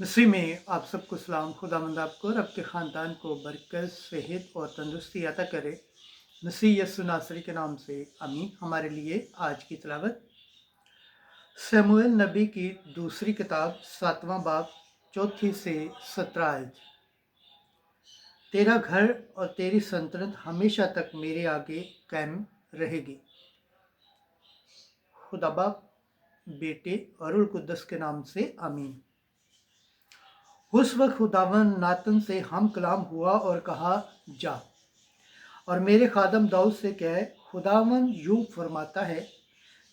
मिस्री में आप सबको सलाम। खुदावंद आपको और आपके ख़ानदान को बरकत, सेहत और तंदुरुस्ती अता करे। मसीह यस्सु नासरी के नाम से आमीन। हमारे लिए आज की तिलावत शमूएल नबी की दूसरी किताब 7वां बाब 4 से 17 आयत। तेरा घर और तेरी सल्तनत हमेशा तक मेरे आगे कायम रहेगी। खुदा बाप, बेटे और रूह कुद्दस के नाम से आमीन। उस वक्त खुदावन नातन से हम कलाम हुआ और कहा, जा और मेरे खादम दाऊद से कह, खुदावन यूं फरमाता है,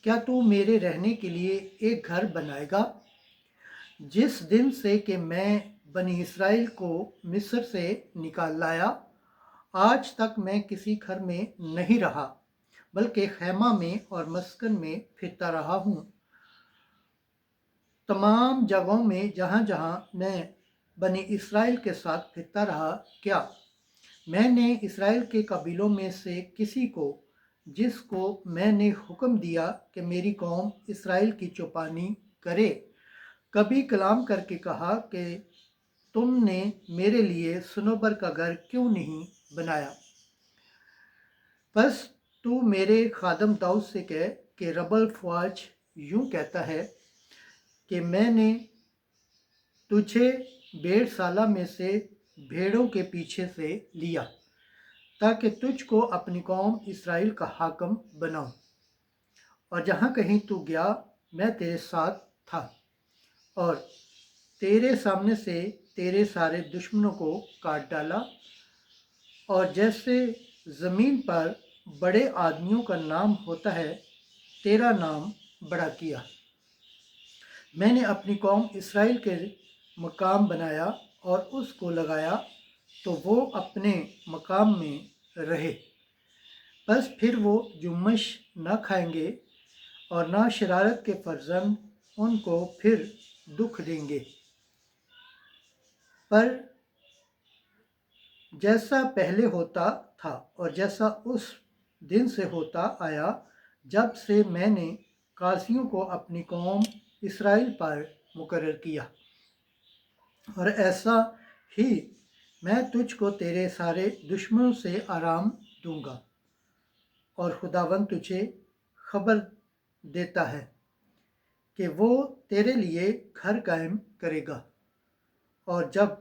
क्या तू मेरे रहने के लिए एक घर बनाएगा? जिस दिन से कि मैं बनी इसराइल को मिस्र से निकाल लाया, आज तक मैं किसी घर में नहीं रहा, बल्कि खैमा में और मस्कन में फिरता रहा हूँ। तमाम जगहों में जहाँ जहाँ मैं बनी इसराइल के साथ फिरता रहा, क्या मैंने इसराइल के कबीलों में से किसी को, जिसको मैंने हुक्म दिया कि मेरी कौम इसराइल की चौपानी करे, कभी कलाम करके कहा कि तुमने मेरे लिए सनोबर का घर क्यों नहीं बनाया? बस तू मेरे खादम दाऊद से कह कि रबल ख्वाज यूं कहता है कि मैंने तुझे भेड़शाला में से भेड़ों के पीछे से लिया, ताकि तुझको अपनी कौम इसराइल का हाकम बनाऊं। और जहाँ कहीं तू गया, मैं तेरे साथ था और तेरे सामने से तेरे सारे दुश्मनों को काट डाला। और जैसे ज़मीन पर बड़े आदमियों का नाम होता है, तेरा नाम बड़ा किया। मैंने अपनी कौम इसराइल के मकाम बनाया और उसको लगाया, तो वो अपने मकाम में रहे। बस फिर वो जुम्मश न खाएंगे और ना शरारत के फर्जंद उनको फिर दुख देंगे। पर जैसा पहले होता था और जैसा उस दिन से होता आया जब से मैंने कासियों को अपनी कौम इसराइल पर मुकर्रर किया, और ऐसा ही मैं तुझको तेरे सारे दुश्मनों से आराम दूंगा। और खुदावंद तुझे खबर देता है कि वो तेरे लिए घर कायम करेगा। और जब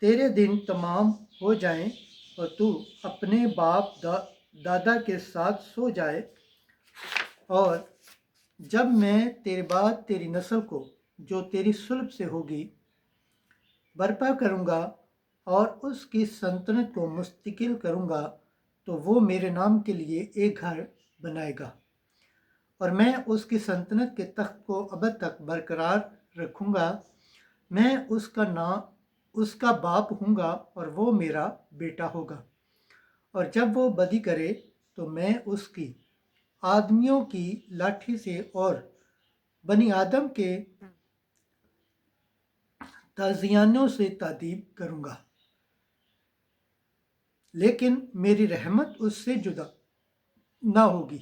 तेरे दिन तमाम हो जाएं और तू अपने बाप दादा के साथ सो जाए, और जब मैं तेरे बाद तेरी नस्ल को, जो तेरी सुल्ब से होगी, बर्पा करूँगा और उसकी सल्तनत को मुस्तकिल करूँगा, तो वो मेरे नाम के लिए एक घर बनाएगा और मैं उसकी सल्तनत के तख्त को अब तक बरकरार रखूँगा। मैं उसका बाप हूँगा और वो मेरा बेटा होगा। और जब वो बदी करे, तो मैं उसकी आदमियों की लाठी से और बनी आदम के ताजियानों से तादीब करूँगा, लेकिन मेरी रहमत उससे जुदा ना होगी,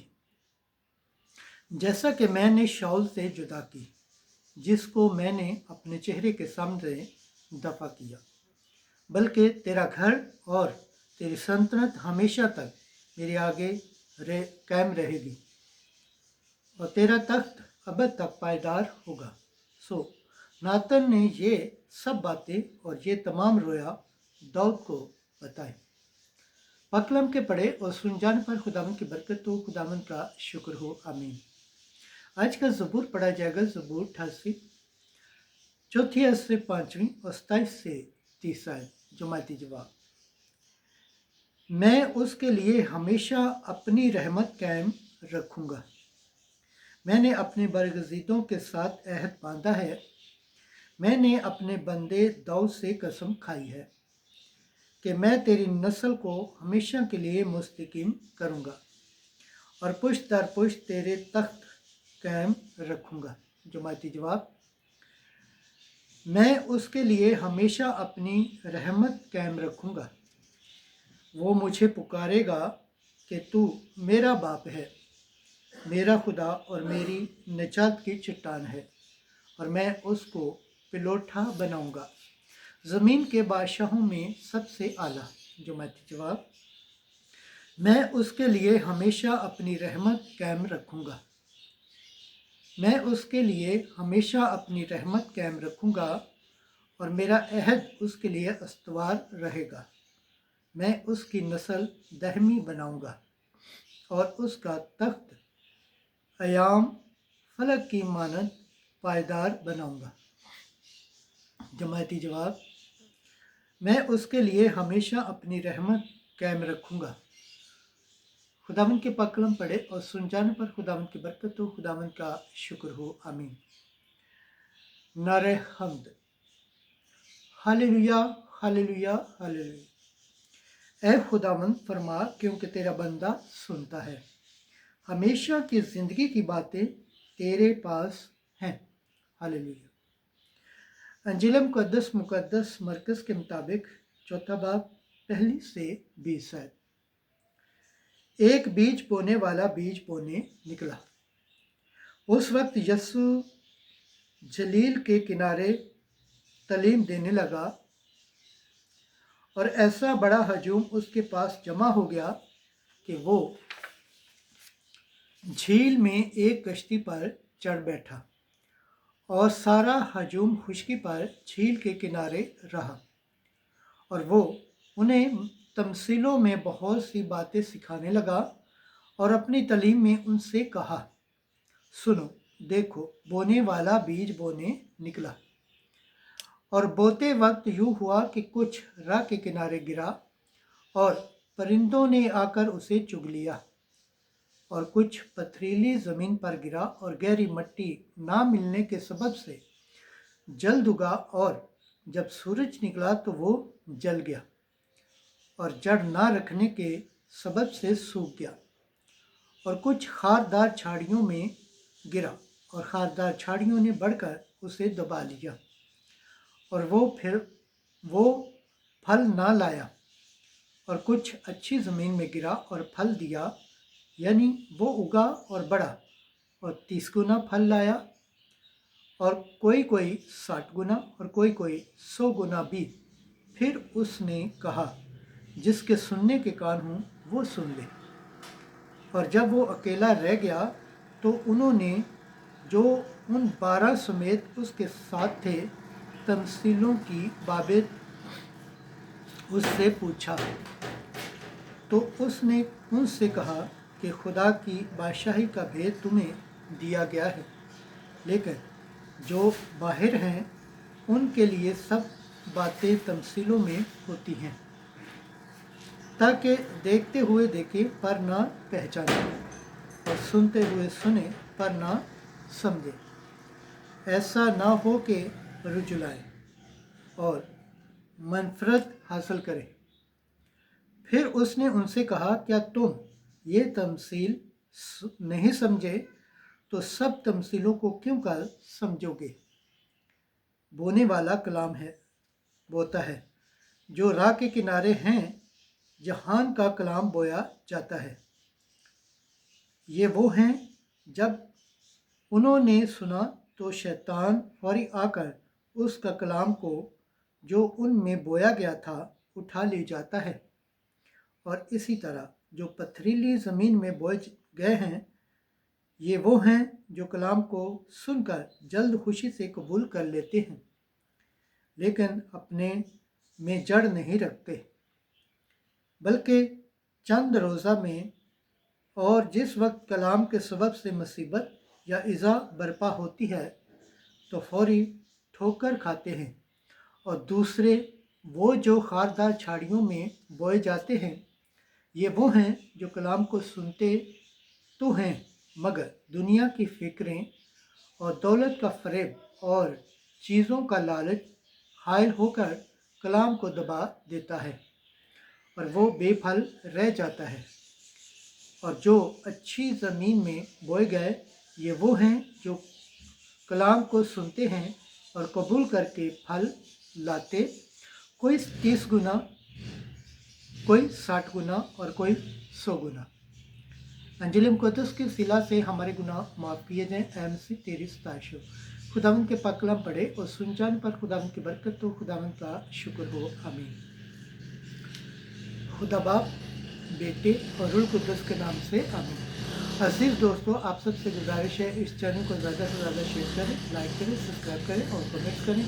जैसा कि मैंने शाऊल से जुदा की, जिसको मैंने अपने चेहरे के सामने दफा किया। बल्कि तेरा घर और तेरी सल्तनत हमेशा तक मेरे आगे कायम रहेगी और तेरा तख्त अब तक पायदार होगा। सो नातन ने ये सब बातें और ये तमाम रोया दाऊद को बताए। पकलम के पढ़े और सुन जाने पर खुदावन की बरकत हो, खुदावन का शुक्र हो, आमीन। आज का ज़बूर पढ़ा जाएगा, ज़बूर 88 चौथी आयत से 5वीं और 27 से 30 आयत। जुमाती जवाब। मैं उसके लिए हमेशा अपनी रहमत कायम रखूँगा। मैंने अपने बरगज़ीदों के साथ अहद बांधा है। मैंने अपने बंदे दाऊद से कसम खाई है कि मैं तेरी नस्ल को हमेशा के लिए मुस्तकीम करूँगा और पुश्त दर पुश्त तेरे तख्त कायम रखूँगा। जुमाती जवाब। मैं उसके लिए हमेशा अपनी रहमत कायम रखूँगा। वो मुझे पुकारेगा कि तू मेरा बाप है, मेरा खुदा और मेरी निजात की चट्टान है, और मैं उसको पिलोठा बनाऊंगा, ज़मीन के बादशाहों में सबसे आला। जुमैती जवाब, मैं उसके लिए हमेशा अपनी रहमत कायम रखूंगा। मैं उसके लिए हमेशा अपनी रहमत कायम रखूंगा और मेरा अहद उसके लिए अस्तवार रहेगा। मैं उसकी नस्ल दहमी बनाऊंगा और उसका तख्त अयाम फलक की मानद पायदार बनाऊंगा। जमायती जवाब, मैं उसके लिए हमेशा अपनी रहमत कायम रखूंगा। खुदावंद के पाक कलाम पढ़े और सुन जाने पर खुदावंद की बरकत हो, खुदावंद का शुक्र हो, आमीन। नारे हम्द। हालेलुया, हालेलुया, हालेलुया। ऐ खुदावंद फरमा, क्योंकि तेरा बंदा सुनता है। हमेशा की ज़िंदगी की बातें तेरे पास हैं। हालेलुया। अंजील मुक़द्दस मरकज़ के मुताबिक चौथा बाब 1 से 20 है। एक बीज बोने वाला बीज बोने निकला। उस वक्त यीशु जलील के किनारे तालीम देने लगा और ऐसा बड़ा हजूम उसके पास जमा हो गया कि वो झील में एक कश्ती पर चढ़ बैठा और सारा हजूम खुशकी पर झील के किनारे रहा। और वो उन्हें तमसीलों में बहुत सी बातें सिखाने लगा और अपनी तालीम में उनसे कहा, सुनो, देखो, बोने वाला बीज बोने निकला। और बोते वक्त यूँ हुआ कि कुछ राह के किनारे गिरा और परिंदों ने आकर उसे चुग लिया, और कुछ पथरीली ज़मीन पर गिरा और गहरी मिट्टी ना मिलने के सबब से जल्द उगा, और जब सूरज निकला तो वो जल गया और जड़ ना रखने के सबब से सूख गया। और कुछ खारदार झाड़ियों में गिरा और खारदार झाड़ियों ने बढ़कर उसे दबा लिया, और वो फल ना लाया। और कुछ अच्छी ज़मीन में गिरा और फल दिया, यानी वो उगा और बढ़ा और 30 गुना फल लाया, और कोई 60 गुना और कोई 100 गुना भी। फिर उसने कहा, जिसके सुनने के कान हों वो सुन ले। और जब वो अकेला रह गया तो उन्होंने, जो उन 12 समेत उसके साथ थे, तमसीलों की बाबत उससे पूछा। तो उसने उनसे कहा कि खुदा की बादशाही का भेद तुम्हें दिया गया है, लेकिन जो बाहर हैं उनके लिए सब बातें तमसीलों में होती हैं, ताकि देखते हुए देखें पर ना पहचाने, और सुनते हुए सुने पर ना समझे, ऐसा ना हो कि रुजुलाए और मनफरत हासिल करें। फिर उसने उनसे कहा, क्या तुम ये तमसील नहीं समझे तो सब तमसीलों को क्यों कर समझोगे। बोने वाला कलाम है, बोता है, जो राह के किनारे हैं, जहान का कलाम बोया जाता है। ये वो हैं, जब उन्होंने सुना तो शैतान फौरी आकर उसका कलाम को जो उनमें बोया गया था उठा ले जाता है। और इसी तरह जो पथरीली ज़मीन में बोए गए हैं, ये वो हैं जो कलाम को सुनकर जल्द खुशी से कबूल कर लेते हैं, लेकिन अपने में जड़ नहीं रखते, बल्कि चंद रोज़ा में और जिस वक्त कलाम के सबब से मुसीबत या इज़ा बर्पा होती है तो फौरी ठोकर खाते हैं। और दूसरे वो जो खारदार झाड़ियों में बोए जाते हैं, ये वो हैं जो कलाम को सुनते तो हैं, मगर दुनिया की फ़िक्रें और दौलत का फ़रेब और चीज़ों का लालच हायल होकर कलाम को दबा देता है और वो बेफल रह जाता है। और जो अच्छी ज़मीन में बोए गए, ये वो हैं जो कलाम को सुनते हैं और कबूल करके फल लाते, कोई 30 गुना, कोई 60 गुना और कोई 100 गुना। अंजील मुक़द्दस की सिला से हमारे गुनाह माफ़ किए जाएँ। एम सी तेरी सताइश हो। खुदावंद के पाक कलाम पढ़े और सुन जाने पर खुदावंद की बरकत हो, खुदावंद का शुक्र हो, आमीन। खुदा बाप, बेटे और रूह कुद्दुस के नाम से आमीन। अजीज दोस्तों, आप सबसे गुजारिश है इस चैनल को ज़्यादा से ज़्यादा शेयर करें, लाइक करें, सब्सक्राइब करें और कमेंट करें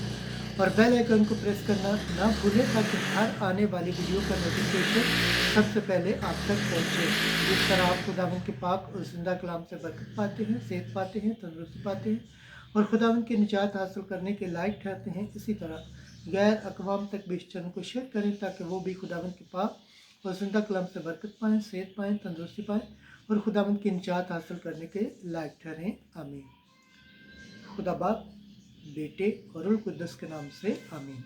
और बेल आइकन को प्रेस करना ना भूलें ताकि हर आने वाली वीडियो का नोटिफिकेशन सबसे पहले आप तक पहुँचे। जिस तरह आप खुदावंद के पाक और जिंदा कलाम से बरकत पाते हैं, सेहत पाते हैं, तंदुरुस्ती पाते हैं और खुदावंद की निजात हासिल करने के लायक ठहरते हैं, इसी तरह गैर अक़वाम तक भी इस चैनल को शेयर करें ताकि वो भी खुदावंद के पाक और जिंदा कलाम से बरकत पाएँ, सेहत पाएँ, तंदुरुस्ती पाएँ और खुदावंद की निजात हासिल करने के लायक ठहरें, आमीन। खुदा बाप, बेटे और रूह कुद्दुस के नाम से आमीन।